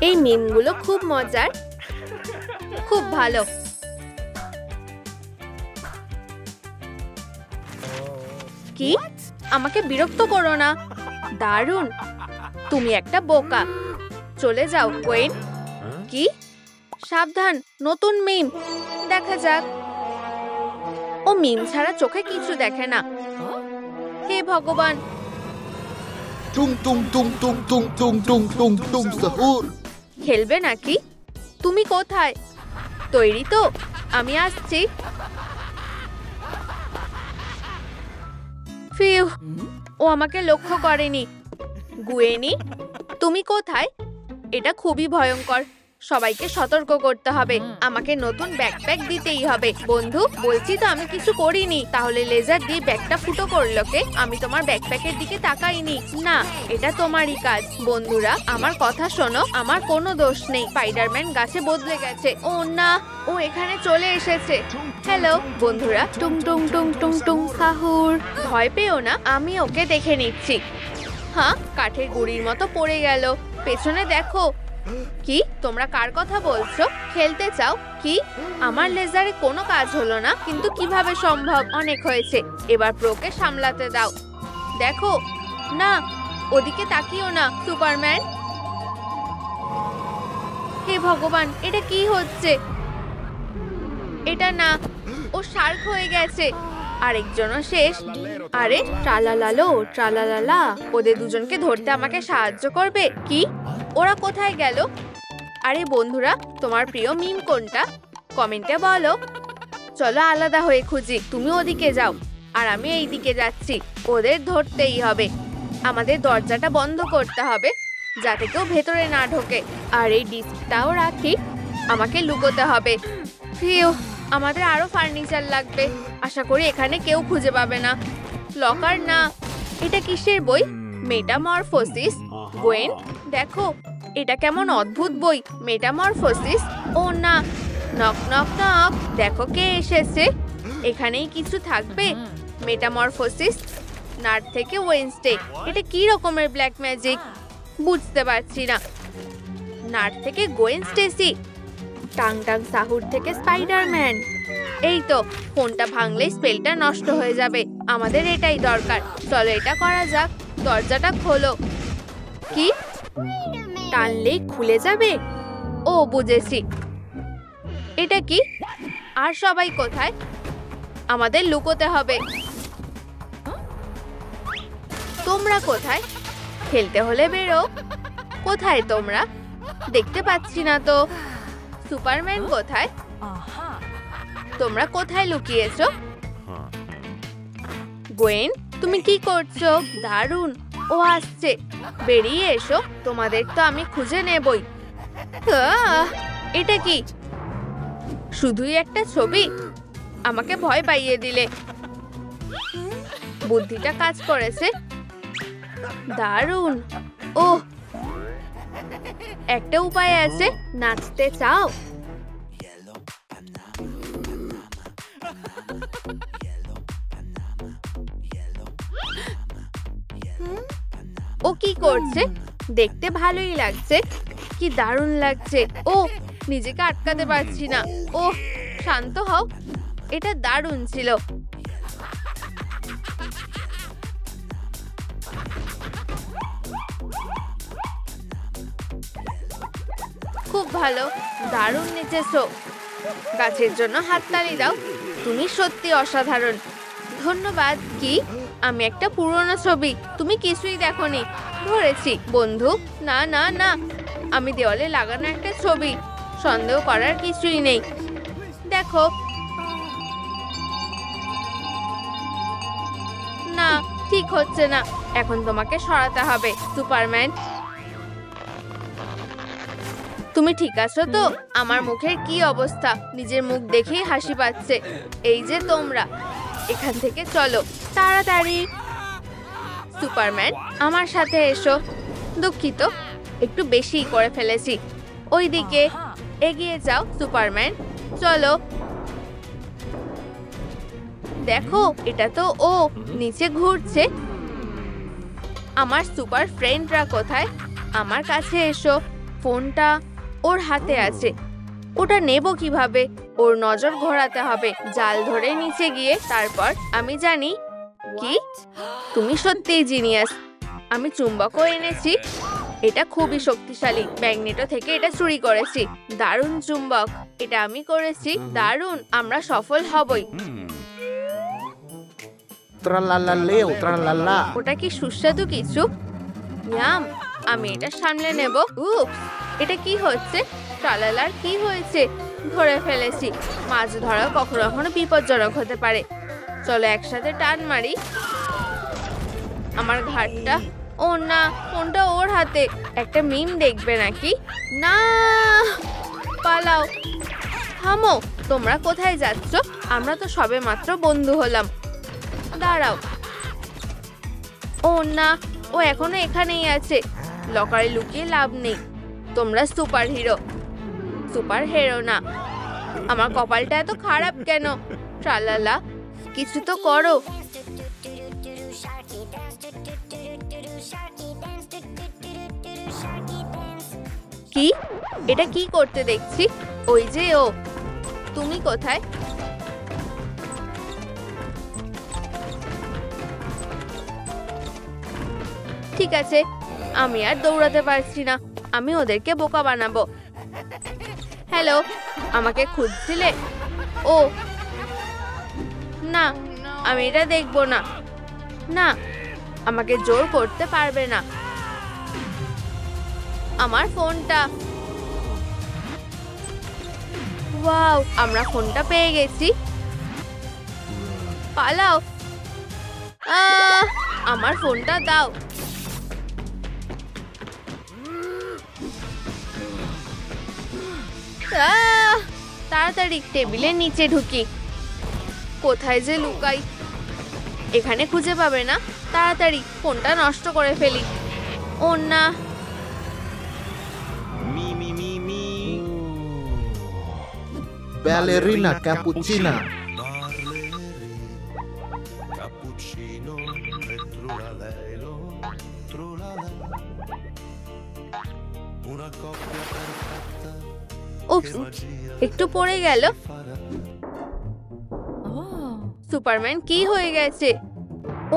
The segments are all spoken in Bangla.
এই মিমগুলো খুব মজার, খুব ভালো। কি? আমাকে বিরক্ত করো না। দারুণ, তুমি একটা বোকা। চলে যাও কোয়েন। কি? সাবধান, নতুন মিম। দেখা যাক। ও মিম ছাড়া চোখে কিছু দেখে না। হে ভগবান। টুং টুং টুং টুং টুং টুং টুং টুং টুং সাহুর। খেলবে নাকি? তুমি কোথায়? তৈরি তো? আমি আসছি। ফিউ, ও আমাকে লক্ষ্য করেনি। গুয়েনি, তুমি কোথায়? এটা খুবই ভয়ঙ্কর। সবাইকে সতর্ক করতে হবে। আমাকে নতুন ব্যাকপ্যাক দিতেই হবে। বন্ধু, বলছি তো আমি কিছু করিনি। তাহলে লেজার দিয়ে ব্যাগটা ফুটো করলো কে? আমি তোমার ব্যাকপ্যাকের দিকে তাকাইনি। না, এটা তোমারই কাজ। বন্ধুরা, আমার কথা শোনো। আমার কোনো দোষ নেই। স্পাইডারম্যান গাছে বদলে গেছে। ও না, ও এখানে চলে এসেছে। হ্যালো বন্ধুরা। টুং টুং টুং টুং টুং সাহুর। ভয় পেও না, আমি ওকে দেখে নিচ্ছি। হ্যাঁ, কাঠের গুঁড়ির মতো পড়ে গেল। পেছনে দেখো। কি? তোমরা কার কথা বলছো? খেলতে চাও? কি? আমার লেজারে কোনো কাজ হলো না, কিন্তু কিভাবে সম্ভব? অনেক হয়েছে, এবার প্রোকে সামলাতে দাও। দেখো না, ওদিকে তাকিও না সুপারম্যান। হে ভগবান, এটা কি হচ্ছে? এটা না, ও শার্ক হয়ে গেছে। আরেকজনও শেষ। আরে ট্রালালালো ট্রালালালা, ওদের দুজনকে ধরতে আমাকে সাহায্য করবে? কি? ওরা কোথায় গেল? আরে বন্ধুরা, তোমার প্রিয় মিম কোনটা? কমেন্টে বলো। চলো আলাদা হয়ে খুঁজি। তুমি ওদিকে যাও আর আমি এই দিকে যাচ্ছি। ওদের ধরতেই হবে। আমাদের দরজাটা বন্ধ করতে হবে যাতে কেউ ভেতরে না ঢোকে। আর এই ডিস্কটাও রাখি। আমাকে লুকোতে হবে। ফিউ, আমাদের আরো ফার্নিচার লাগবে। আশা করি এখানে কেউ খুঁজে পাবে না। লকার না। এটা কিসের বই? মেটামরফোসিস। গোয়েন, দেখো এটা কেমন অদ্ভুত বই। মেটামরফোসিস। ও না, নক নক নক। দেখো কে এসেছে। এখানেই কিছু থাকবে। মেটামরফোসিস, নাট থেকে ওয়েনসডে। এটা কি রকমের ব্ল্যাক ম্যাজিক? বুঝতে পারছি না। নাট থেকে গোয়েন স্টেসি, টাং টাং সাহুর থেকে স্পাইডারম্যান। এই তো, ফোনটা ভাঙলেই স্পেলটা নষ্ট হয়ে যাবে। আমাদের এটাই দরকার। চলো এটা করা যাক। দরজাটা খোলো। কি? টানলেই খুলে যাবে? ও বুঝেছি। এটা কি? আর সবাই কোথায়? আমাদের লুকোতে হবে। তোমরা কোথায়? খেলতে হলে বেরো। কোথায় তোমরা? দেখতে পাচ্ছি না তো। সুপারম্যান কোথায়? তোমরা কোথায় লুকিয়েছো? গোয়েন, তুমি কি করছো? দারুণ, ও আসছে। বেরিয়ে এসো, তোমাদের তো আমি খুঁজে নেবই। এটা কি? শুধুই একটা ছবি? আমাকে ভয় পাইয়ে দিলে। বুদ্ধিটা কাজ করেছে। দারুণ। ওহ, একটা উপায় আছে। নাচতে চাও? ও কি করছে? দেখতে ভালোই লাগছে। কি দারুণ লাগছে। ও, নিজেকে আটকাতে পারছি না। ও, শান্ত হও। এটা দারুণ ছিল। খুব ভালো, দারুণ নেচেছো। গাছের জন্য হাততালি দাও। তুমি সত্যি অসাধারণ। ধন্যবাদ। কি? আমি একটা পুরনো ছবি। তুমি কিছুই দেখোনি। ধরেছি বন্ধু। না না না, আমি দেওয়ালে লাগানো একটা ছবি। সন্দেহ করার কিছুই নেই। দেখো। না, ঠিক হচ্ছে না। এখন তোমাকে সরাতে হবে সুপারম্যান। তুমি ঠিক আছো তো? আমার মুখের কি অবস্থা? নিজের মুখ দেখেই হাসি পাচ্ছে। এই যে তোমরা, এখান থেকে চলো তাড়াতাড়ি। সুপারম্যান, আমার সাথে এসো। দুঃখিত, একটু বেশি করে ফেলেছি। ওইদিকে এগিয়ে যাও সুপারম্যান। চলো। দেখো, এটা তো ও নিচে ঘুরছে। আমার সুপার ফ্রেন্ডরা কোথায়? আমার কাছে এসো। ফোনটা ওর হাতে আছে, ওটা নেব কিভাবে? ওর নজর ঘোরাতে হবে জাল ধরে নিচে গিয়ে। তারপর আমি জানি কি তুমি সত্যিই জিনিয়াস। আমি চুম্বকও এনেছি, এটা খুবই শক্তিশালী। ম্যাগনেটো থেকে এটা চুরি করেছি। দারুণ চুম্বক, এটা আমি করেছি। দারুণ, আমরা সফল হবই। Tralaleo, tralala. ওটা কি সুস্বাদু কিছু? ইয়াম, আমি এটা সামলে নেব। উপস, এটা কি হচ্ছে? ট্রালালার কি হয়েছে? ধরে ফেলেছি। মাছ ধরা কখনো কখনো বিপজ্জনক হতে পারে। চলো একসাথে টান মারি। আমার ঘাটটা, ও না, ফোনটা ওর হাতে। একটা মিম দেখবে নাকি? না, পালাও। থামো, তোমরা কোথায় যাচ্ছ? আমরা তো সবে মাত্র বন্ধু হলাম। দাঁড়াও। ও না, ও এখনো এখানেই আছে। লকারে লুকিয়ে লাভ নেই। তোমরা সুপার হিরো, সুপার হিরো না। আমার কপালটা এত খারাপ কেন? ট্রালালা, কিছু তো করো। কি? এটা কি করতে দেখছি? ওই যে ও। তুমি কোথায়? ঠিক আছে, আমি আর দৌড়াতে পারছি না। আমি ওদেরকে বোকা বানাবো। হ্যালো, আমাকে খুঁজছিলে? ও না, আমি এটা দেখবো না। না, আমাকে জোর করতে পারবে না। আমার ফোনটা। ওয়াও, আমরা ফোনটা পেয়ে গেছি। পালাও। আমার ফোনটা দাও। তাড়াতাড়ি টেবিলের নিচে ঢুকি। কোথায় যে লুকাই? এখানে খুঁজে পাবে না। তাড়াতাড়ি ফোনটা নষ্ট করে ফেলি। ও না, Ballerina cappuccina. Cappuccino e trulalelo, trulala. Una coppia perfetta. উপস, একটু পড়ে গেল। সুপারম্যান কি হয়ে গেছে?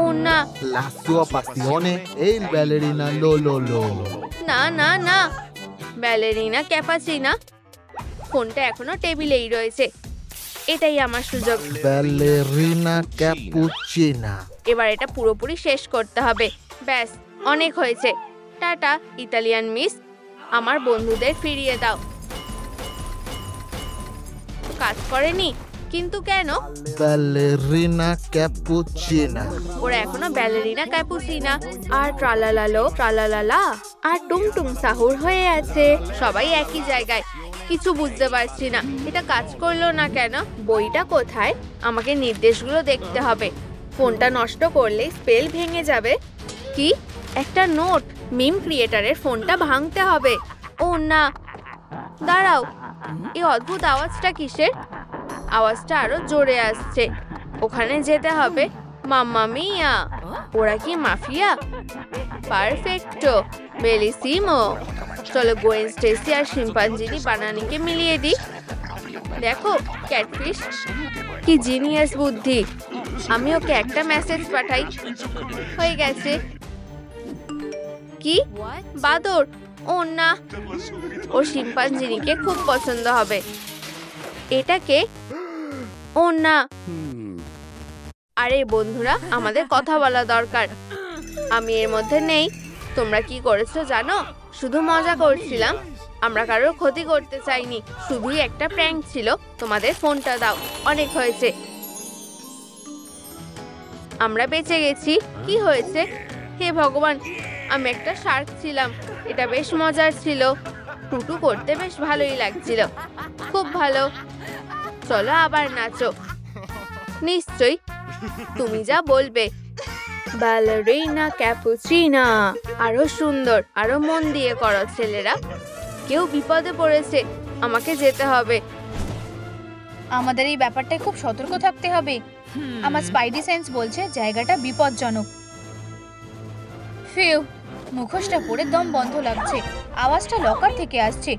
ও না, La sua passione è il ballerina Lololo. না না না, ব্যালেরিনা ক্যাপাচিনা। ফোনটা এখনো টেবিলেই রয়েছে। এটাই আমার সুযোগ। Ballerina cappuccina. এবার এটা পুরোপুরি শেষ করতে হবে। ব্যাস, অনেক হয়েছে। টাটা ইতালিয়ান মিস, আমার বন্ধুদের ফিরিয়ে দাও। কাজ করেনি, কিন্তু কেন? Ballerina cappuccina. ওরা এখনো ব্যালেরিনা ক্যাপুচিনা আর ট্রালালালো ট্রালালালা আর টুমটুম সাহুর হয়ে আছে। সবাই একই জায়গায়। কিছু বুঝতে পারছি না, এটা কাজ করলো না কেন? বইটা কোথায়? আমাকে নির্দেশগুলো দেখতে হবে। ফোনটা নষ্ট করলে স্পেল ভেঙে যাবে। কি? একটা নোট। মিম ক্রিয়েটারের ফোনটা ভাঙতে হবে। ও না, দাঁড়াও, এই অদ্ভুত আওয়াজটা কিসের? আওয়াজটা আরো জোরে আসছে। ওখানে যেতে হবে। মাম্মা মিয়া, ওরা কি মাফিয়া? পারফেক্টো, বেলিসিমো। চলো গোয়েন স্টেসি আর শিম্পাঞ্জিনি বানানিকে মিলিয়ে দিই। দেখো, ক্যাটফিশ, কি জিনিয়াস বুদ্ধি। আমি ওকে একটা মেসেজ পাঠাই। হয়ে গেছে। কি? বাদর? ও না, ও শিম্পাঞ্জিনিকে খুব পছন্দ হবে। এটাকে? ও না। আরে বন্ধুরা, আমাদের কথা বলা দরকার। আমি এর মধ্যে নেই। তোমরা কি করেছো জানো? শুধু মজা করছিলাম। আমরা কারোর ক্ষতি করতে চাইনি। শুধুই একটা প্র্যাঙ্ক ছিল। তোমাদের ফোনটা দাও। অনেক হয়েছে। আমরা বেঁচে গেছি। কি হয়েছে? হে ভগবান, আমি একটা শার্ক ছিলাম। এটা বেশ মজার ছিল। টুটু করতে বেশ ভালোই লাগছিল। খুব ভালো। চলো আবার নাচো। নিশ্চয়ই, তুমি যা বলবে। Ballerina Cappuccina. আরো সুন্দর, আরো মন দিয়ে করো ছেলেরা। কেউ বিপদে পড়েছে, আমাকে যেতে হবে। আমাদের এই ব্যাপারটায় খুব সতর্ক থাকতে হবে। আমার স্পাইডি সেন্স বলছে জায়গাটা বিপজ্জনক। ফিউ, মুখোশটা পরে দম বন্ধ লাগছে। আওয়াজটা লকার থেকে আসছে।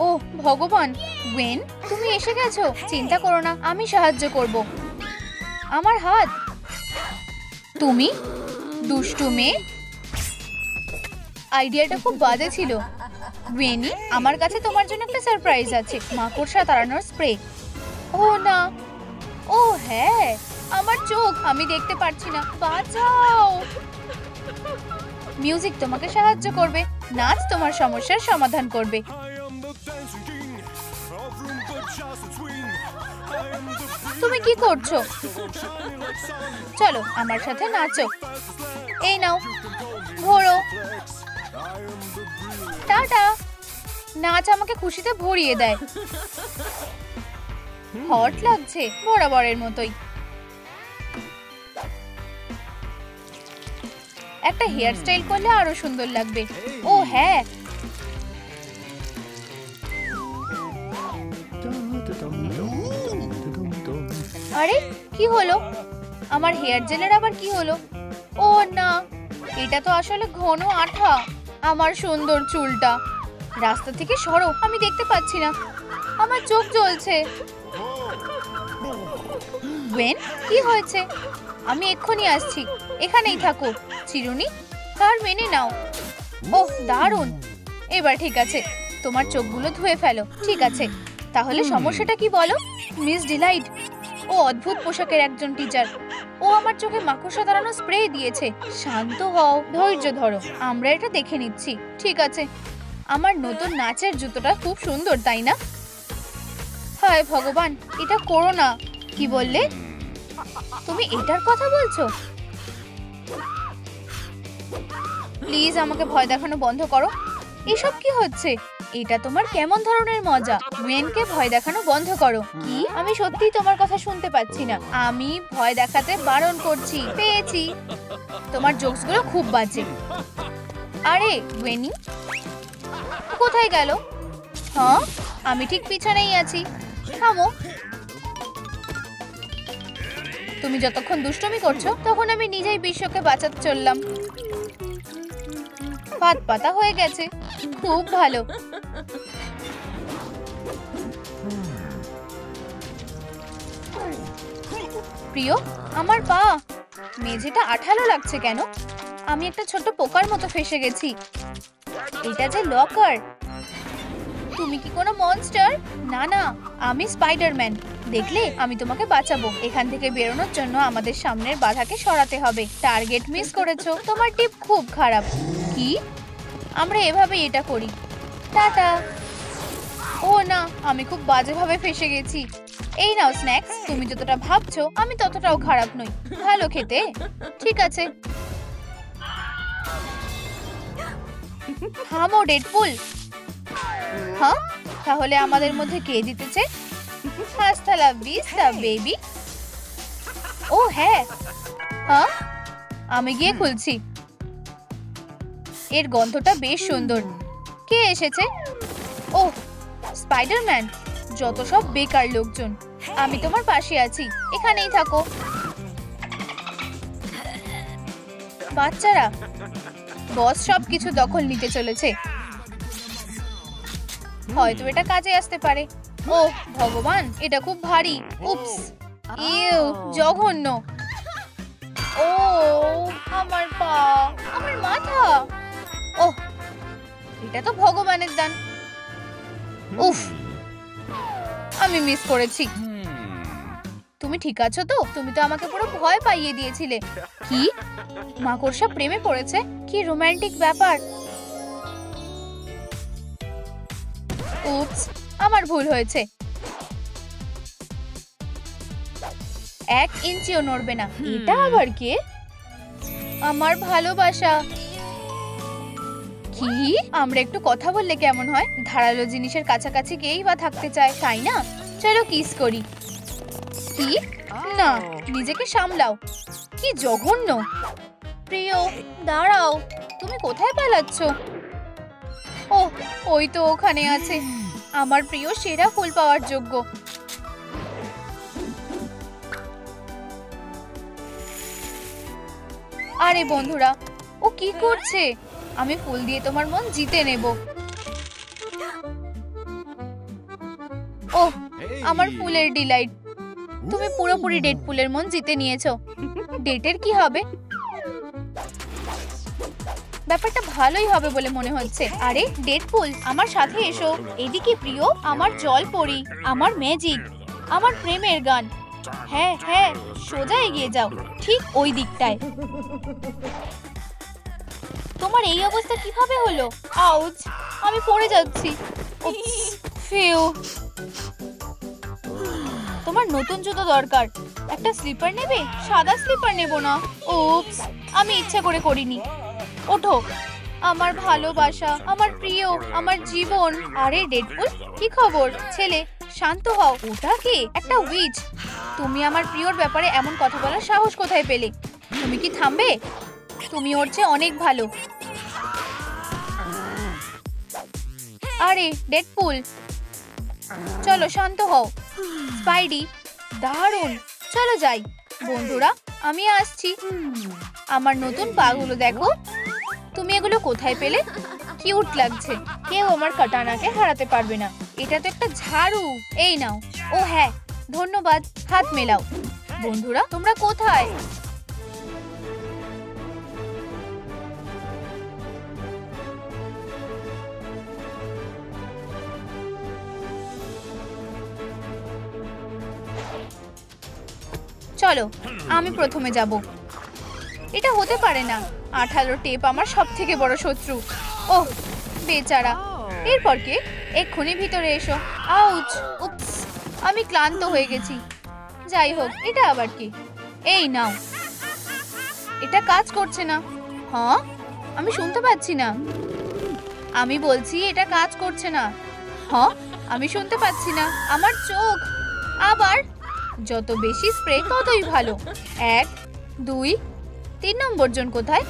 ও ভগবান, ওয়েন তুমি এসে গেছো। চিন্তা করো না, আমি সাহায্য করব। আমার হাত। তুমি দুষ্টু মেয়ে। আইডিয়াটা খুব বাজে ছিল। ওয়েনি, আমার কাছে তোমার জন্য একটা সারপ্রাইজ আছে, মাকড়সা তাড়ানোর স্প্রে। ও না, ও হ্যাঁ, আমার চোখ, আমি দেখতে পারছি না, বাঁচাও। মিউজিক তোমাকে সাহায্য করবে, নাচ তোমার সমস্যার সমাধান করবে। তুমি কি করছো? চলো আমার সাথে নাচো। এই নাও, ঘোরো। টাটা। নাচ আমাকে খুশিতে ভরিয়ে দেয়। হট লাগছে, বরাবরের মতোই। একটা হেয়ার স্টাইল করলে আরো সুন্দর লাগবে। ও হ্যাঁ, আরে কি হলো? আমার হেয়ার জেলের আবার কি হলো? ও না, এটা তো আসলে ঘন আঠা। আমার সুন্দর চুলটা। রাস্তা থেকে সরো, আমি দেখতে পাচ্ছি না, আমার চোখ জ্বলছে। ওয়েন, কি হয়েছে? আমি এক্ষুনি আসছি, এখানেই থাকো। চিরুনি তার মেনে নাও। ওহ দারুণ, এবার ঠিক আছে, তোমার চোখগুলো ধুয়ে ফেলো। ঠিক আছে, তাহলে সমস্যাটা কি বলো? মিস ডিলাইট, ও অদ্ভুত পোশাকের একজন টিচার। ও আমার চোখে মাকড়সা তাড়ানো স্প্রে দিয়েছে। শান্ত হও, ধৈর্য ধরো, আমরা এটা দেখে নিচ্ছি। ঠিক আছে। আমার নতুন নাচের জুতোটা খুব সুন্দর, তাই না? হায় ভগবান, এটা করো না। কি বললে? তুমি এটার কথা বলছো? প্লিজ আমাকে ভয় দেখানো বন্ধ করো। এসব কি হচ্ছে? এটা তোমার কেমন ধরনের মজা? ওয়েনকে ভয় দেখানো বন্ধ করো। কি? আমি সত্যিই তোমার কথা শুনতে পাচ্ছি না। আমি ভয় দেখাতে বারণ করছি। পেয়েছি। তোমার জোকসগুলো খুব বাজে। আরে ওয়েনি কোথায় গেল? হ্যাঁ, আমি ঠিক পিছনেই আছি। থামো। তুমি যতক্ষণ দুষ্টুমি করছো তখন আমি নিজেই বিশ্বকে বাঁচাতে চললাম। পাত পাতা হয়ে গেছে। খুব ভালো। প্রিয়, আমার পা। মেঝেটা আঠালো লাগছে কেন? আমি একটা ছোট্ট পোকার মতো ফেসে গেছি। এটা যে লকার। তুমি কি কোনো মনস্টার? না না, আমি স্পাইডারম্যান। দেখলে, আমি তোমাকে বাঁচাবো। এখান থেকে বেরোনোর জন্য আমাদের সামনের বাধাকে সরাতে হবে। টার্গেট মিস করেছো। তোমার টিপ খুব খারাপ। কি? আমরা এভাবে এটা করি। টাটা। ও না, আমি খুব বাজেভাবে ফেসে গেছি। এই নাও স্ন্যাক্স। তুমি যতটা ভাবছো আমি ততটাও খারাপ নই। ভালো খেতে। ঠিক আছে। থামো ডেডপুল। হ্যাঁ, তাহলে আমাদের মধ্যে কে জিতেছে? হাস্তা লা ভিস্তা বেবি। ও হ্যাঁ, হ্যাঁ, আমি গিয়ে খুলছি। এর গন্ধটা বেশ সুন্দর। কে এসেছে? ও স্পাইডারম্যান। যত সব বেকার লোকজন। আমি তোমার পাশে আছি, এখানেই থাকো। বাচ্চারা, বস সবকিছু দখল নিতে চলেছে। হয়তো এটা কাজে আসতে পারে। ও ভগবান, এটা খুব ভারী। উপস, ইউ, জঘন্য। ও আমার পা, আমার মাথা। ওহ, এটা তো ভগবানের দান। উফ, আমি মিস করেছি। তুমি ঠিক আছো তো? তুমি তো আমাকে পুরো ভয় পাইয়ে দিয়েছিলে। কি? মাকড়সা প্রেমে পড়েছে? কি রোমান্টিক ব্যাপার। উপস, আমার ভুল হয়েছে। 1 ইঞ্চিও নড়বে না। এটা আবার কে? আমার ভালোবাসা। কি? আমরা একটু কথা বললে কেমন হয়? ধারালো জিনিসের কাছাকাছি কেই বা থাকতে চায়, তাই না? চলো কিস করি। কি? না, নিজেকে সামলাও। কি জঘন্য। প্রিয়, দাঁড়াও। তুমি কোথায় পালাচ্ছ? ও, ওই তো ওখানে আছে। আমার প্রিয় সেরা ফুল পাওয়ার যোগ্য। আরে বন্ধুরা, ও কি করছে? আমি ফুল দিয়ে তোমার মন জিতে নেব। ওহ, আমার ফুলের ডিলাইট, তুমি পুরোপুরি ডেডপুলের মন জিতে নিয়েছো। ডেটের কি হবে? ব্যাপারটা ভালোই হবে বলে মনে হচ্ছে। আরে ডেডপুল, আমার সাথে এসো। এদিকে প্রিয়, আমার জল পড়ি, আমার ম্যাজিক, আমার প্রেমের গান। হ্যাঁ হ্যাঁ, সোজা এগিয়ে যাও, ঠিক ওই দিকটায়। তোমার এই অবস্থা কিভাবে হলো? আউচ, আমি পড়ে যাচ্ছি। উপস, ফিউ। তোমার নতুন জুতো দরকার। একটা স্লিপার নেবে? সাদা স্লিপার নেব না। উপস, আমি ইচ্ছা করে করিনি। ওঠো আমার ভালোবাসা, আমার প্রিয়, আমার জীবন। আরে ডেডপুল, কি খবর? ছেলে, শান্ত হও। ওটা কি? একটা উইচ। তুমি আমার প্রিয়র ব্যাপারে এমন কথা বলার সাহস কোথায় পেলে? তুমি কি থামবে? তুমি ওর চেয়ে অনেক ভালো। আরে ডেডপুল, চলো শান্ত হও। স্পাইডি, দারুণ, চলো যাই। বন্ধুরা, আমি আসছি। আমার নতুন পাগুলো দেখো। তুমি এগুলো কোথায় পেলে? কিউট লাগছে। কেউ আমার কাটানাকে হারাতে পারবে না। এটা তো একটা ঝাড়ু। এই নাও। ও হ্যাঁ, ধন্যবাদ। হাত মেলাও। বন্ধুরা, তোমরা কোথায়? চলো, আমি প্রথমে যাব। এটা হতে পারে না। 18 টেপ আমার সবথেকে বড় শত্রু। ওহ বেচারা। এরপর কে? এক্ষুনি ভিতরে এসো। আউচ, উপস, আমি ক্লান্ত হয়ে গেছি। যাই হোক, এটা আবার কি? এই নাও। এটা কাজ করছে না। হ্যাঁ, আমি শুনতে পাচ্ছি না। আমি বলছি এটা কাজ করছে না। হ্যাঁ, আমি শুনতে পাচ্ছি না। আমার চোখ। আবার যত বেশি স্প্রে ততই ভালো। 1, 2, 3 নম্বর জন কোথায়?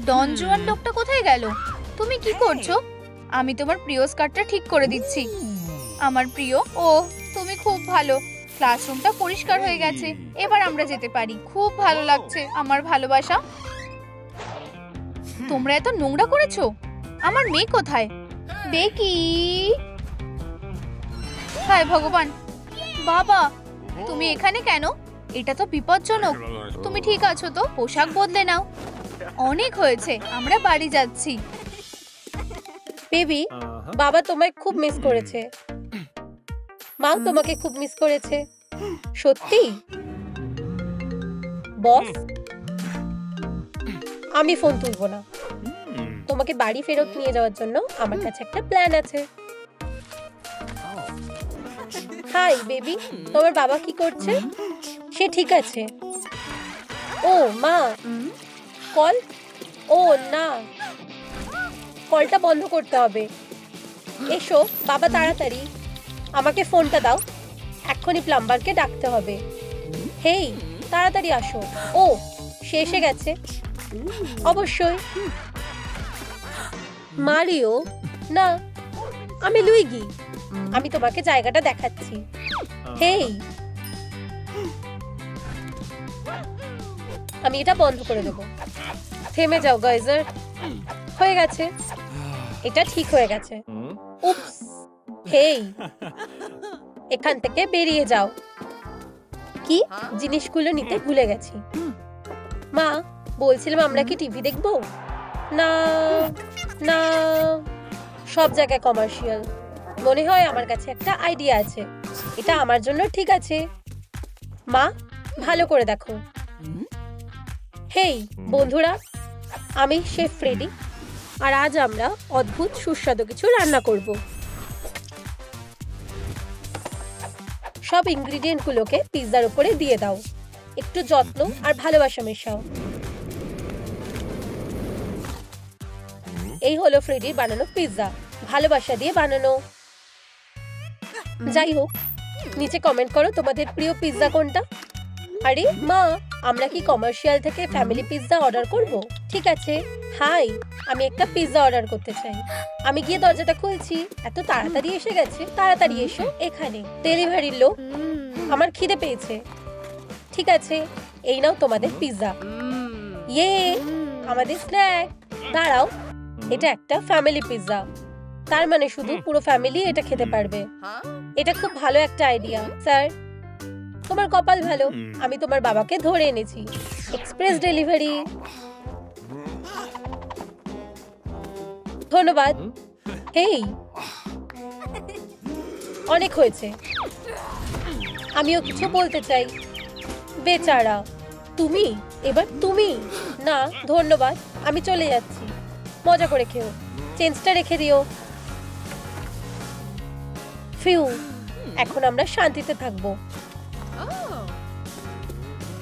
ডন জুয়ান লোকটা কোথায় গেল? তুমি কি করছো? আমি তোমার প্রিয় স্কার্টটা ঠিক করে দিচ্ছি। আমার প্রিয়, ও তুমি খুব ভালো। ক্লাসরুমটা পরিষ্কার হয়ে গেছে। এবার আমরা যেতে পারি। খুব ভালো লাগছে আমার ভালোবাসা। তোমরা এত নোংরা করেছো। আমার মেয়ে কোথায়? বেকি। হায় ভগবান, বাবা তুমি এখানে কেন? এটা তো বিপজ্জনক। তুমি ঠিক আছো তো? পোশাক বদলে নাও। অনেক হয়েছে, আমরা বাড়ি যাচ্ছি। বেবি, বাবা তোমায় খুব মিস করেছে। মা তোমাকে খুব মিস করেছে। সত্যি? বস, আমি ফোন তুলবো না। তোমাকে বাড়ি ফেরত নিয়ে যাওয়ার জন্য আমার কাছে একটা প্ল্যান আছে। হাই বেবি, তোমার বাবা কি করছে? সে ঠিক আছে। ও মা, কল? ও না, কলটা বন্ধ করতে হবে। এসো বাবা, তাড়াতাড়ি আমাকে ফোনটা দাও। এক্ষুনি প্লাম্বারকে ডাকতে হবে। হেই, তাড়াতাড়ি আসো। ও, সে এসে গেছে। অবশ্যই। মারিও? না, আমি লুইগি। আমি তোমাকে জায়গাটা দেখাচ্ছি। হেই, আমি এটা বন্ধ করে দেবো। থেমে যাও গাইজার। হয়ে গেছে, এটা ঠিক হয়ে গেছে। উপস, হেই, এখান থেকে বেরিয়ে যাও। কি? জিনিসগুলো নিতে ভুলে গেছি। মা, বলছিলাম আমরা কি টিভি দেখবো? না না, সব জায়গায় কমার্শিয়াল। মনে হয় আমার কাছে একটা আইডিয়া আছে। এটা আমার জন্য ঠিক আছে। মা, ভালো করে দেখো। হেই বন্ধুরা, আমি শেফ ফ্রেডি, আর আজ আমরা অদ্ভুত সুস্বাদু কিছু রান্না করব। সব ইনগ্রিডিয়েন্টগুলোকে পিৎজার উপরে দিয়ে দাও। একটু যত্ন আর ভালোবাসা মেশাও। এই হলো ফ্রেডির বানানো পিৎজা, ভালোবাসা দিয়ে বানানো। যাই হোক, নিচে কমেন্ট করো তোমাদের প্রিয় পিৎজা কোনটা। আরে মা, আমরা কি কমার্শিয়াল থেকে ফ্যামিলি পিৎজা অর্ডার করব? ঠিক আছে। হাই, আমি একটা পিৎজা অর্ডার করতে চাই। আমি গিয়ে দরজাটা খুলছি। এত তাড়াতাড়ি এসে গেছে। তাড়াতাড়ি এসো এখানে। ডেলিভারির লোক, আমার খিদে পেয়েছে। ঠিক আছে, এই নাও তোমাদের পিৎজা। ইয়ে, আমাদের স্ন্যাক। দাঁড়াও, এটা একটা ফ্যামিলি পিৎজা, তার মানে শুধু পুরো ফ্যামিলি এটা খেতে পারবে। এটা খুব ভালো একটা আইডিয়া স্যার। তোমার কপাল ভালো, আমি তোমার বাবাকে ধরে এনেছি। Express delivery. ধন্যবাদ। হেই, অনেক হয়েছে। আমিও কিছু বলতে চাই। বেচারা তুমি, এবার তুমি। না ধন্যবাদ, আমি চলে যাচ্ছি। মজা করে খেও, চেঞ্জটা রেখে দিও। ফিউ, এখন আমরা শান্তিতে থাকবো।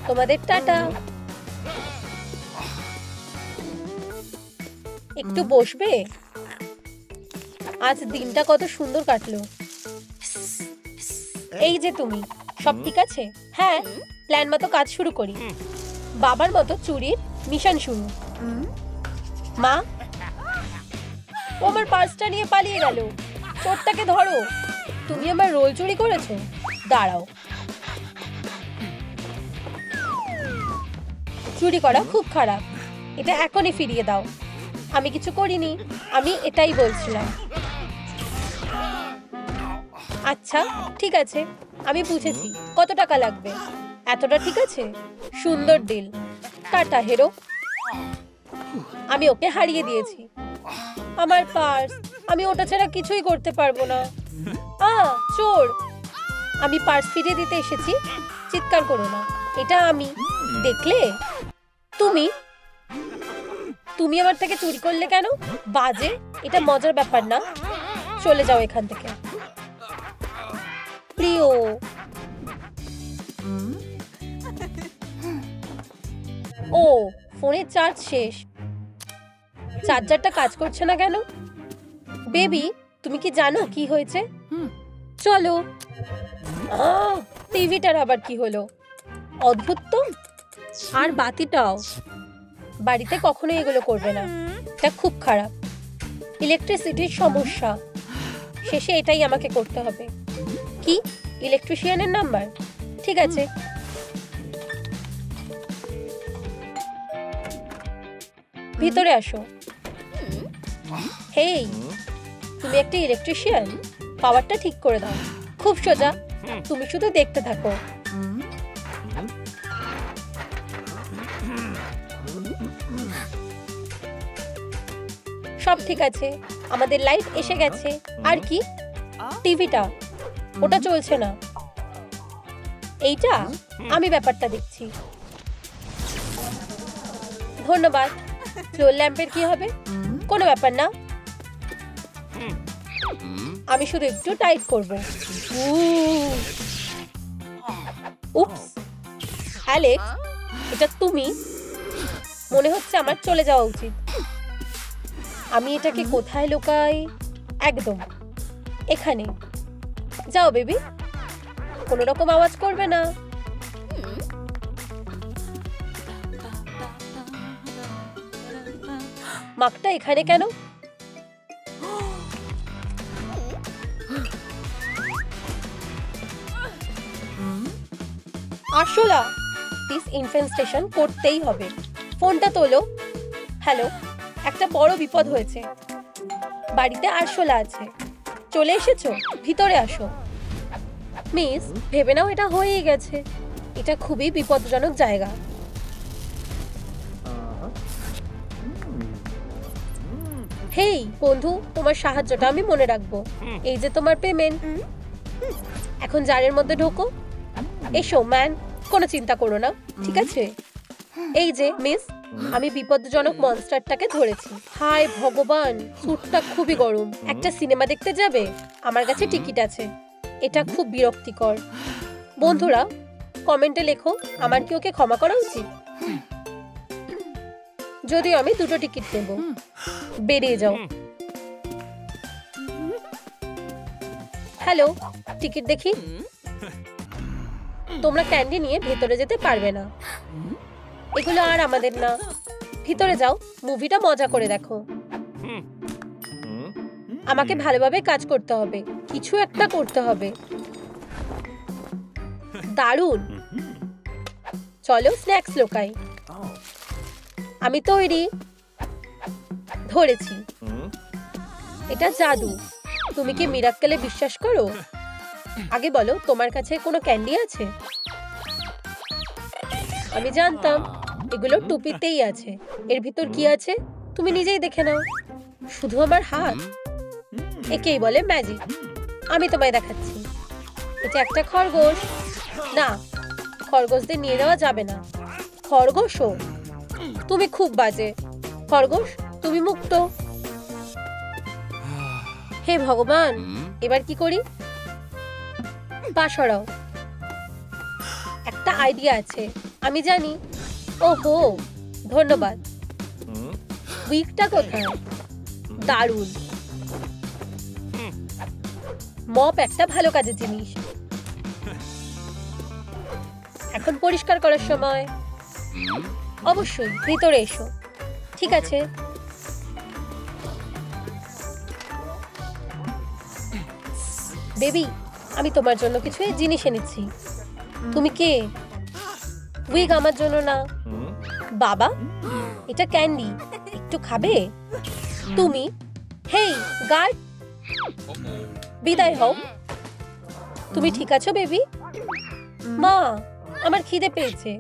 তোমাদের টাটা। একটু বসবে? আজ দিনটা কত সুন্দর কাটলো। এই যে তুমি, সব ঠিক আছে? হ্যাঁ, প্ল্যান মতো কাজ শুরু করি। বাবার মতো চুরির মিশন শুরু। মা, ও আমার পার্সটা নিয়ে পালিয়ে গেল। চোরটাকে ধরো। তুমি আমার রোল চুরি করেছো? দাঁড়াও। চুরি করা খুব খারাপ, এটা এখনই ফিরিয়ে দাও। আমি কিছু করিনি, আমি এটাই বলছিলাম। আচ্ছা ঠিক আছে, আমি বুঝেছি। কত টাকা লাগবে? এতটা ঠিক আছে? সুন্দর ডিল। টাটা হেরো। আমি ওকে হারিয়ে দিয়েছি। আমার পার্স, আমি ওটা ছাড়া কিছুই করতে পারবো না। চোর! আমি পার্স ফিরিয়ে দিতে এসেছি, চিৎকার করো না। এটা আমি। দেখলে? তুমি তুমি আমার থেকে চুরি করলে কেন? বাজে, এটা মজার ব্যাপার না। চলে যাও এখান থেকে। প্রিয়, ও ফোনের চার্জ শেষ। চার্জারটা কাজ করছে না কেন? বেবি, তুমি কি জানো কি হয়েছে? চলো। টিভিটার আবার কি হলো? অদ্ভুত তো। আর বাতিটাও। বাড়িতে কখনো এগুলো করবে না, এটা খুব খারাপ। ইলেকট্রিসিটির সমস্যা। শেষে এটাই আমাকে করতে হবে। কি? ইলেকট্রিশিয়ানের নাম্বার? ঠিক আছে। ভিতরে আসো। হেই, তুমি একটা ইলেকট্রিশিয়ান? পাওয়ারটা ঠিক করে দাও। খুব সোজা, তুমি শুধু দেখতে থাকো। সব ঠিক আছে, আমাদের লাইট এসে গেছে। আর কি? টিভিটা, ওটা চলছে না। এইটা আমি ব্যাপারটা দেখছি। ধন্যবাদ। ফ্লোর ল্যাম্পের কি হবে? কোনো ব্যাপার না, আমি শুধু একটু টাইট করব। উপস, অ্যালেক্স, এটা তুমি? মনে হচ্ছে আমার চলে যাওয়া উচিত। আমি এটাকে কোথায় লুকাই? একদম এখানে। যাও বেবি, কোনো রকম আওয়াজ করবে না। মাকটা এখানে কেন? আরশোলা, ডিসইনফেস্টেশন করতেই হবে। ফোনটা তোলো। হ্যালো, একটা বড় বিপদ হয়েছে। বাড়িতে আরশোলা আছে। চলে এসেছো? ভিতরে আসো। মিস, ভেবে নাও এটা হয়েই গেছে। এটা খুবই বিপজ্জনক জায়গা। হেই বন্ধু, তোমার সাহায্যটা আমি মনে রাখবো। এই যে তোমার পেমেন্ট। এখন জারের মধ্যে ঢোকো। এসো ম্যান, কোনো চিন্তা করো না, ঠিক আছে? এই যে মিস, আমি বিপজ্জনক মনস্টারটাকে ধরেছি। হায় ভগবান, স্যুটটা খুবই গরম। একটা সিনেমা দেখতে যাবে? আমার কাছে টিকিট আছে। এটা খুব বিরক্তিকর। বন্ধুরা কমেন্টে লেখো, আমার কি ওকে ক্ষমা করা উচিত? যদিও আমি 2টো টিকিট নেব। বেরিয়ে যাও। হ্যালো, টিকিট দেখি। তোমরা ক্যান্ডি নিয়ে ভেতরে যেতে পারবে না। এগুলো আর আমাদের না। ভিতরে যাও, মুভিটা মজা করে দেখো। আমাকে ভালোভাবে কাজ করতে হবে, কিছু একটা করতে হবে। দারুণ। চলো স্ন্যাক্স লোকাই। আমি তৈরি। ধরেছি। এটা জাদু। তুমি কি মিরাক্কেলে বিশ্বাস করো? আগে বলো, তোমার কাছে কোনো ক্যান্ডি আছে? আমি জানতাম এগুলো টুপিতেই আছে। এর ভিতর কি আছে তুমি নিজেই দেখে নাও। শুধু আমার হাত? একেই বলে ম্যাজিক। আমি তোমায় দেখাচ্ছি। এটা একটা খরগোশ। না, খরগোশদের নিয়ে যাওয়া যাবে না। খরগোশও? তুমি খুব বাজে। খরগোশ, তুমি মুক্ত। হে ভগবান, এবার কি করি? পা সরাও। একটা আইডিয়া আছে, আমি জানি। ওহো, ধন্যবাদ। উইকটা কোথায়? দারুণ। মপ একটা ভালো কাজের জিনিস। এখন পরিষ্কার করার সময়। অবশ্যই, ভিতরে এসো। ঠিক আছে। বেবি, আমি তোমার জন্য কিছু জিনিস এনেছি। তুমি কে? উইগ আমার জন্য না। বাবা, এটা ক্যান্ডি, একটু খাবে? তুমি? হেই গার্ড, বিদায় হও। তুমি ঠিক আছো বেবি? মা, আমার খিদে পেয়েছে।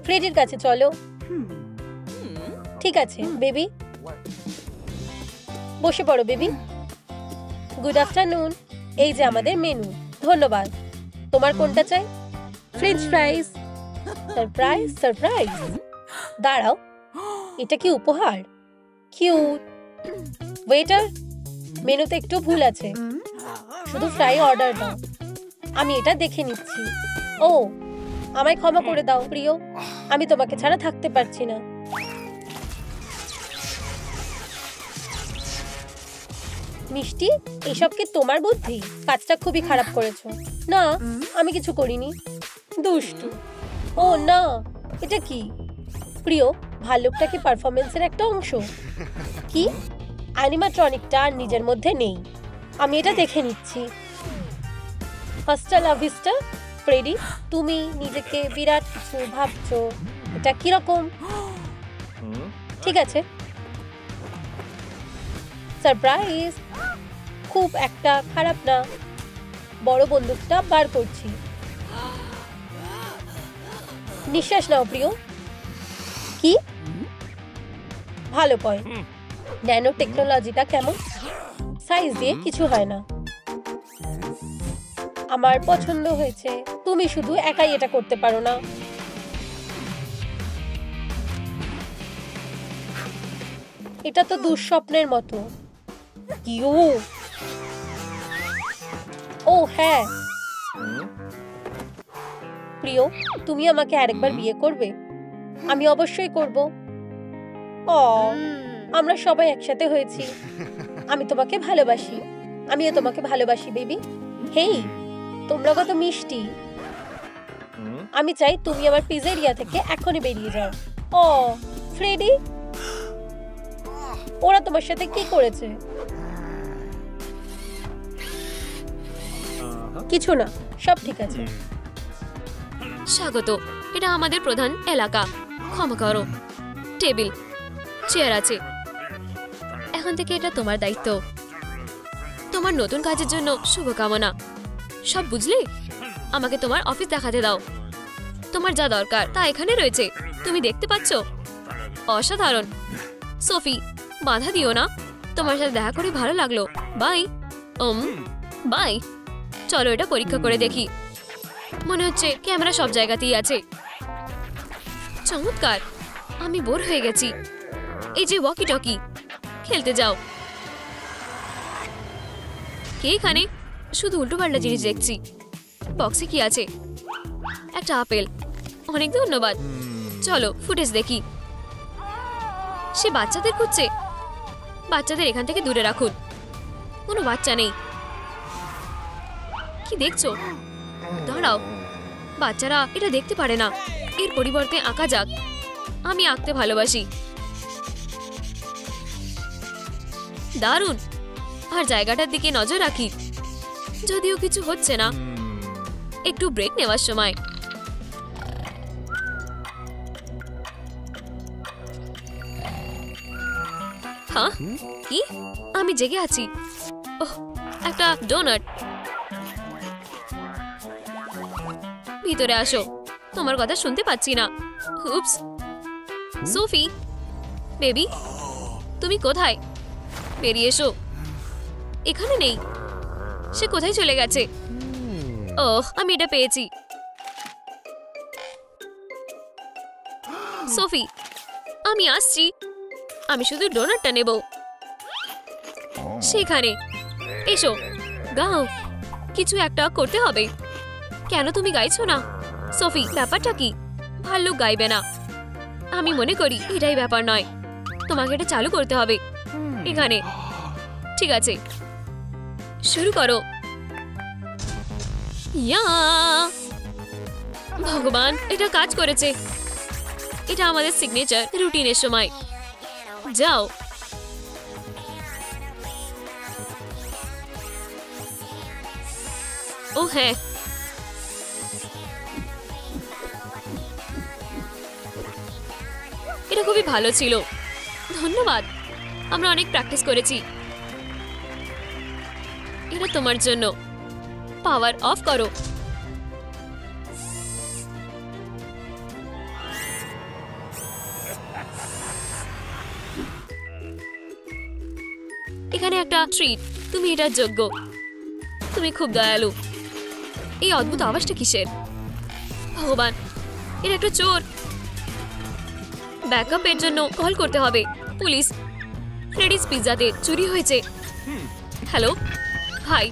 ফ্রেডির কাছে চলো। ঠিক আছে বেবি, বসে পড়ো বেবি। Good afternoon. এই যে আমাদের মেনু। ধন্যবাদ। তোমার কোনটা চাই? ফ্রেঞ্চ ফ্রাইজ। Surprise surprise. দাঁড়াও, এটা কি উপহার? কিউট। ওয়েটার, মেনুতে একটু ভুল আছে। শুধু ফ্রাই অর্ডার দাও। আমি এটা দেখে নিচ্ছি। ও, আমায় ক্ষমা করে দাও প্রিয়, আমি তোমাকে ছাড়া থাকতে পারছি না। মিষ্টি, এসব কি তোমার বুদ্ধি? কাজটা খুবই খারাপ করেছো। না, আমি কিছু করিনি। দুষ্টু। ও না, এটা কি? প্রিয়, ভাল্লুকটা কি পারফরমেন্সের একটা অংশ? কি? অ্যানিমাট্রনিকটা আর নিজের মধ্যে নেই। আমি এটা দেখে নিচ্ছি। হাস্টা লা ভিস্টা। ফ্রেডি, তুমি নিজেকে বিরাট কিছু ভাবছো। এটা কিরকম? ঠিক আছে। সারপ্রাইজ। খুব একটা খারাপ না। বড় বন্দুকটা বার করছি। নিঃশ্বাস নাও প্রিয়। কি? ভালো পয়েন্ট। ন্যানো টেকনোলজিটা কেমন? সাইজ দিয়ে কিছু হয় না। আমার পছন্দ হয়েছে। তুমি শুধু একাই এটা করতে পারো না। এটা তো দুঃস্বপ্নের মতো। কিউ। ও হ্যাঁ। প্রিয়, তুমি আমাকে আরেকবার বিয়ে করবে? আমি অবশ্যই করব। ও, আমরা সবাই একসাথে হয়েছি। আমি তোমাকে ভালোবাসি। আমিও তোমাকে ভালোবাসি বেবি। হেই, তোমরা কত মিষ্টি। আমি চাই তুমি আমার পিজ্জেরিয়া থেকে এখনই বেরিয়ে যাও। ও ফ্রেডি, ওরা তোমার সাথে কি করেছে? কিছু না, সব ঠিক আছে। স্বাগত। এটা আমাদের প্রধান এলাকা। ক্ষমা করো। টেবিল, চেয়ার আছে। এখন থেকে এটা তোমার দায়িত্ব। তোমার নতুন কাজের জন্য শুভকামনা। সব বুঝলে? আমাকে তোমার অফিস দেখাতে দাও। তোমার যা দরকার তা এখানে রয়েছে, তুমি দেখতে পাচ্ছ। অসাধারণ। সোফি, বাধা দিও না। তোমার সাথে দেখা করে ভালো লাগলো। বাই। বাই। চলো এটা পরীক্ষা করে দেখি। মনে হচ্ছে ক্যামেরা সব জায়গাতেই আছে। চমৎকার। আমি বোর হয়ে গেছি। এই যে ওয়াকি টকি, খেলতে যাও। কে এখানে? শুধু উল্টো পাল্টা জিনিস দেখছি। বক্সে কি আছে? একটা আপেল। অনেক ধন্যবাদ। চলো ফুটেজ দেখি। সে বাচ্চাদের খুঁজছে। বাচ্চাদের এখান থেকে দূরে রাখুন। কোনো বাচ্চা নেই। কি দেখছো? দাঁড়াও, বাচ্চারা এটা দেখতে পারে না। এর পরিবর্তে আঁকা যাক। আমি আঁকতে ভালোবাসি। দারুণ। আর জায়গাটার দিকে নজর রাখি। যদিও কিছু হচ্ছে না। একটু ব্রেক নেওয়ার সময়। হ্যাঁ, কি? আমি জেগে আছি। ওহ, একটা ডোনাট। ভিতরে আসো, তোমার কথা শুনতে পাচ্ছি না। উপস। সোফি বেবি, তুমি কোথায়? বেরিয়ে এসো। এখানে নেই, সে কোথায় চলে গেছে? ওহ, আমি এটা পেয়েছি। সোফি, আমি আসছি। আমি শুধু ডোনাটটা নেব। সেখানে এসো, গাও। কিছু একটা করতে হবে। কেন তুমি গাইছো না? সোফি, ব্যাপারটা কি? ভাল্লুক গাইবে না। আমি মনে করি এটাই ব্যাপার নয়, তোমাকে এটা চালু করতে হবে এখানে। ঠিক আছে, শুরু করো। ইয়া, ভগবান, এটা কাজ করেছে। এটা আমাদের সিগনেচার রুটিনের সময়। যাও। ও হ্যাঁ, এটা খুবই ভালো ছিল। ধন্যবাদ, আমরা অনেক প্র্যাকটিস করেছি। এটা তোমার জন্য। পাওয়ার অফ করো। এখানে একটা ট্রিট, তুমি এটার যোগ্য। তুমি খুব দয়ালু। এই অদ্ভুত আওয়াজটা কিসের? ভগবান, এটা একটা চোর। ব্যাকআপের জন্য কল করতে হবে। পুলিশ। ফ্রেডিস পিৎজাতে চুরি হয়েছে। হ্যালো ভাই,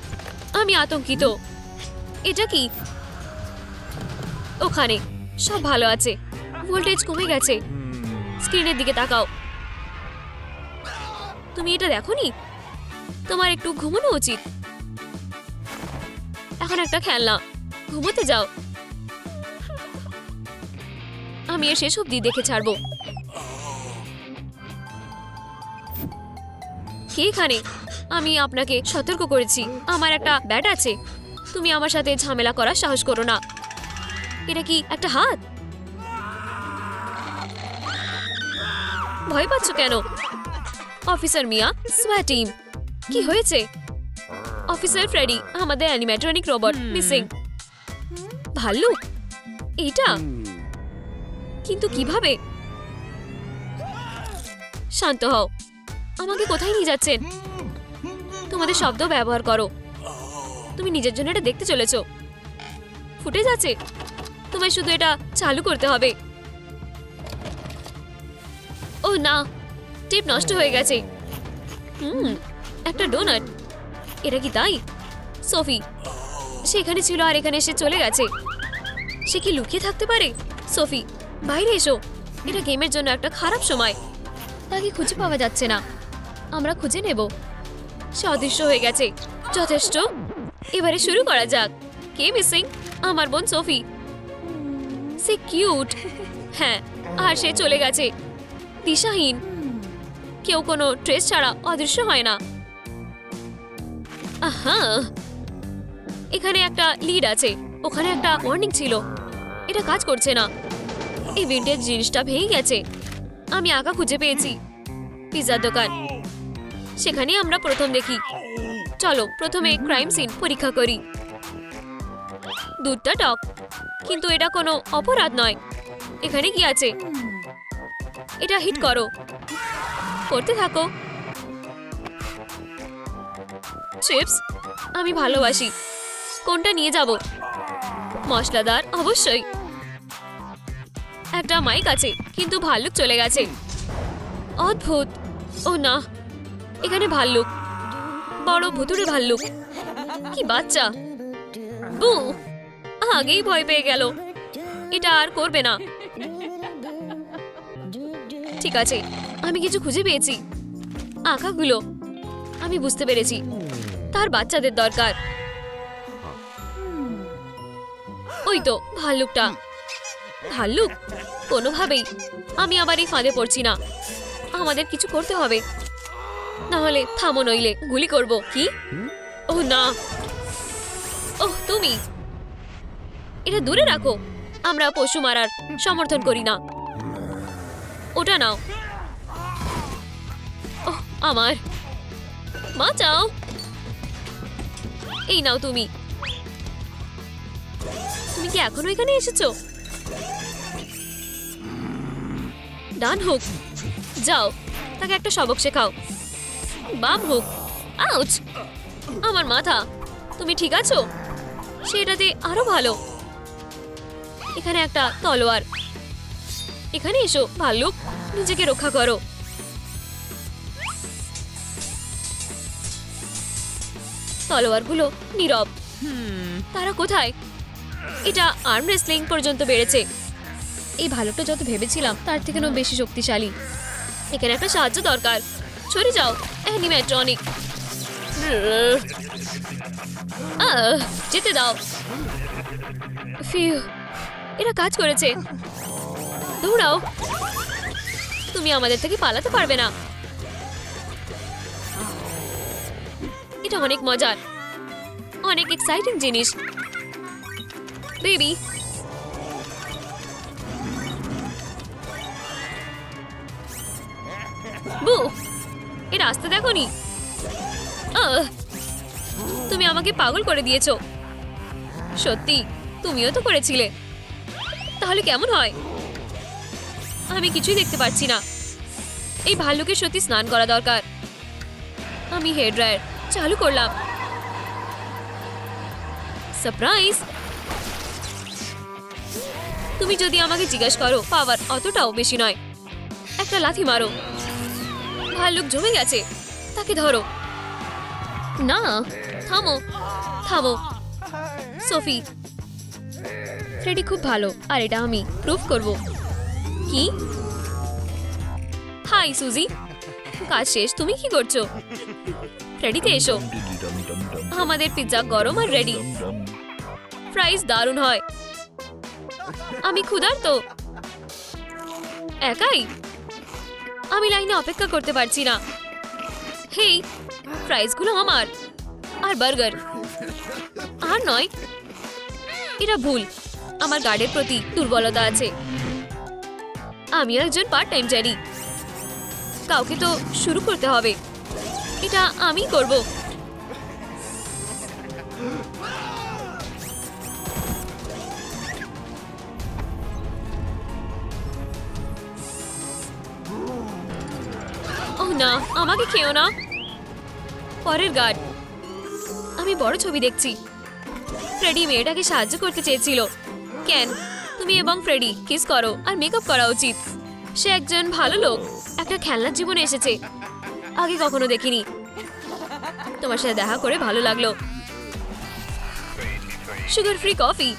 আমি আতঙ্কিত। এটা কি? ওখানে সব ভালো আছে, ভোল্টেজ কমে গেছে। স্ক্রিনের দিকে তাকাও। তুমি এটা দেখোনি? তোমার একটু ঘুমানো উচিত। এখন একটা খেলনা, ঘুমোতে যাও। আমি এর শেষ অবধি দেখে ছাড়বো। কে এখানে? আমি আপনাকে সতর্ক করেছি, আমার একটা ব্যাট আছে। তুমি আমার সাথে ঝামেলা করার সাহস করো না। এটা কি একটা হাত? ভয় পাচ্ছ কেন? অফিসার মিয়া, সোয়াট টিম। কি হয়েছে? অফিসার ফ্রেডি, আমাদের অ্যানিমেট্রনিক রোবট মিসিং। ভাল্লুক? এইটা কিন্তু কিভাবে? শান্ত হও। আমাকে কোথায় নিয়ে যাচ্ছেন? তোমাদের শব্দ ব্যবহার করো। তুমি নিজের জন্য এটা দেখতে চলেছো। ফুটেজ আছে, তোমায় শুধু এটা চালু করতে হবে। ও না, টেপ নষ্ট হয়ে গেছে। একটা ডোনাট। এটা কি তাই? সোফি, সে এখানে ছিল আর এখানে এসে চলে গেছে। সে কি লুকিয়ে থাকতে পারে? সোফি, বাইরে এসো। এটা গেমের জন্য একটা খারাপ সময়। তাকে খুঁজে পাওয়া যাচ্ছে না। আমরা খুঁজে নেব। সে অদৃশ্য হয়ে গেছে। যথেষ্ট, এবারে শুরু করা যাক। কে মিসিং? আমার বোন সোফি। সে কিউট। হ্যাঁ, আর সে চলে গেছে। দিশাহীন। কেউ কোনো ট্রেস ছাড়া অদৃশ্য হয় না। আহা, এখানে একটা লিড আছে, ওখানে একটা ওয়ার্নিং ছিল। এটা কাজ করছে না। এই ভিন্টেজ জিনিসটা ভেঙে গেছে। আমি আঁকা খুঁজে পেয়েছি। পিৎজার দোকান, সেখানে আমরা প্রথম দেখি। চলো প্রথমে ক্রাইম সিন পরীক্ষা করি। দুধটা টক, কিন্তু এটা কোনো অপরাধ নয়। এখানে কি আছে? এটা হিট করো, করতে থাকো। চিপস আমি ভালোবাসি। কোনটা নিয়ে যাব? মশলাদার অবশ্যই। একটা মাইক আছে, কিন্তু ভাল্লুক চলে গেছে। অদ্ভুত। ও না, এখানে ভাল্লুক, বড় ভুতুড়ে ভাল্লুক। কি বাচ্চা! বু, আগেই ভয় পেয়ে গেল। এটা আর করবে না। ঠিক আছে, আমি কিছু খুঁজে পেয়েছি। আঁকাগুলো আমি বুঝতে পেরেছি। তার বাচ্চাদের দরকার। ওই তো ভাল্লুকটা। ভাল্লুক? কোনোভাবেই আমি আবার এই ফাঁদে পড়ছি না। আমাদের কিছু করতে হবে, নাহলে থামো, নইলে গুলি করব। কি? ও না, ওহ তুমি, এটা দূরে রাখো। আমরা পশু মারার সমর্থন করি না। ওটা নাও। ওহ, আমার বাঁচাও। এই নাও তুমি। তুমি কি এখনো এখানে এসেছো? ডান হোক, যাও তাকে একটা সবক শেখাও। বাম হোক, আউচ, আমার মাথা। তুমি ঠিক আছো? সেটাতে আরো ভালো। এখানে একটা তলোয়ার। এখানে এসো ভাল্লুক, নিজেকে রক্ষা করো। তলোয়ারগুলো নীরব। তারা কোথায়? এটা আর্ম রেসলিং পর্যন্ত বেড়েছে। এই ভালুকটা যত ভেবেছিলাম তার থেকেও বেশি শক্তিশালী। এখানে একটা সাহায্য দরকার। সরে যাও অ্যানিমেট্রনিক। যেতে দাও। ফিউ, এরা কাজ করেছে। দৌড়াও, তুমি আমাদের থেকে পালাতে পারবে না। এটা অনেক মজার, অনেক এক্সাইটিং জিনিস। বেবি, বু, এর রাস্তা দেখোনি? তুমি আমাকে পাগল করে দিয়েছো। সত্যি, তুমিও তো করেছিলে। তাহলে কেমন হয়? আমি কিছুই দেখতে পাচ্ছি না। এই ভাল্লুকের সত্যি স্নান করা দরকার। আমি হেয়ার ড্রায়ার চালু করলাম। সারপ্রাইজ! তুমি যদি আমাকে জিজ্ঞাসা করো, পাওয়ার অতটাও বেশি নয়। একটা লাথি মারো। ভাল্লুক জমে গেছে, তাকে ধরো। না, থামো থামো। সোফি, ফ্রেডি খুব ভালো, আর এটা আমি প্রুফ করব। কি? হাই সুজি, কাজ শেষ। তুমি কি করছো? ফ্রেডিতে এসো। আমাদের পিৎজা গরম আর রেডি। ফ্রাইজ দারুণ হয়। আমি ক্ষুধার্ত। একাই? আমি লাইনে অপেক্ষা করতে পারছি না। হেই, ফ্রাইজগুলো আমার। আর বার্গার। আর নয়, এটা ভুল। আমার গার্ডের প্রতি দুর্বলতা আছে। আমি একজন পার্ট টাইম জ্যারি। কাউকে তো শুরু করতে হবে। এটা আমি করব। ওহ না, আমাকে খেও না। পরের গার্ড। আমি বড় ছবি দেখছি। ফ্রেডি মেয়েটাকে সাহায্য করতে চেয়েছিল। কেন, তুমি এবং ফ্রেডি কিস করো আর মেকআপ করা উচিত। সে একজন ভালো লোক। একটা খেলনার জীবনে এসেছে, আগে কখনো দেখিনি। তোমার সাথে দেখা করে ভালো লাগলো। Sugar free coffee.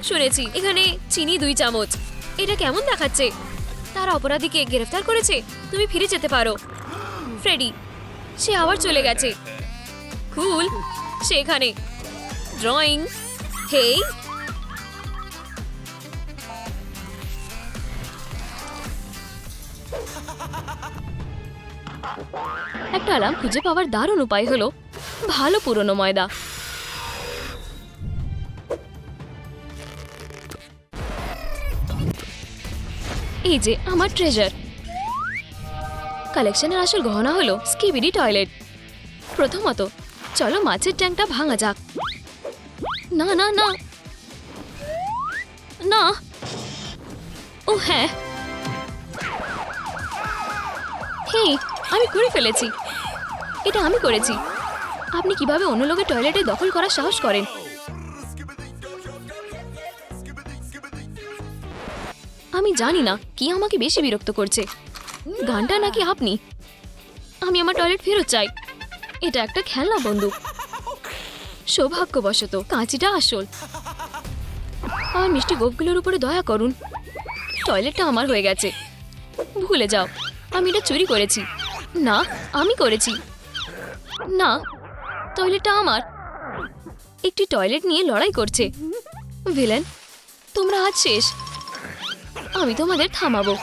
শুনেছি এখানে চিনি 2 চামচ। এটা কেমন দেখাচ্ছে? তারা অপরাধীকে গ্রেফতার করেছে। তুমি ফিরে যেতে পারো। ফ্রেডি, সে আবার চলে গেছে। কুল, সে এখানে। ড্রয়িং। হেই, একটা অ্যালার্ম খুঁজে পাওয়ার দারুণ উপায় হলো ভালো পুরনো ময়দা। এই যে আমার ট্রেজার। কালেকশনের আসল গহনা হলো স্কিবিডি টয়লেট। প্রথমত চলো মাছের ট্যাঙ্কটা ভাঙা যাক। না না না না, ও হ্যাঁ, হেই, আমি করে ফেলেছি। এটা আমি করেছি। আপনি কিভাবে অন্য লোকের টয়লেটে দখল করার সাহস করেন? আমি জানি না কি আমাকে বেশি বিরক্ত করছে, গানটা নাকি আপনি। আমি আমার টয়লেট ফেরত চাই। এটা একটা খেলনা বন্দুক। সৌভাগ্যবশত কাঁচিটা আসল। আমার মিষ্টি গোপগুলোর উপরে দয়া করুন। টয়লেটটা আমার হয়ে গেছে। ভুলে যাও, আমি এটা চুরি করেছি। না, আমি করেছি। না, টয়লেটটা আমার। একটি টয়লেট নিয়ে লড়াই করছে। ভিলেন, তোমরা আজ শেষ। আমি তোমাদের থামাবো।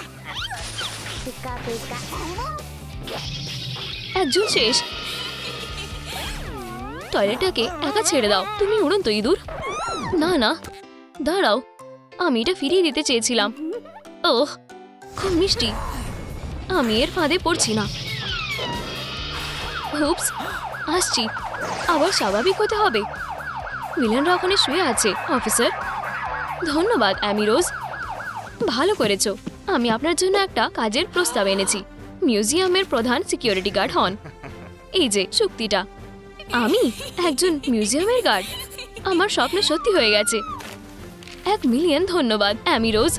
একজন শেষ। টয়লেটটাকে একা ছেড়ে দাও। তুমি উড়ন্ত ইঁদুর। না না, দাঁড়াও, আমি এটা ফিরিয়ে দিতে চেয়েছিলাম। ওহ, খুব মিষ্টি। আমি এর ফাঁদে পড়ছি না। হুপস, আসছি। আবার স্বাভাবিক হতে হবে। মিলনরা ওখানে শুয়ে আছে। অফিসার, ধন্যবাদ অ্যামি রোজ, ভালো করেছো। আমি আপনার জন্য একটা কাজের প্রস্তাব এনেছি। মিউজিয়ামের প্রধান সিকিউরিটি গার্ড হন। এই যে চুক্তিটা। আমি একজন মিউজিয়ামের গার্ড? আমার স্বপ্ন সত্যি হয়ে গেছে। 1 মিলিয়ন ধন্যবাদ অ্যামি রোজ।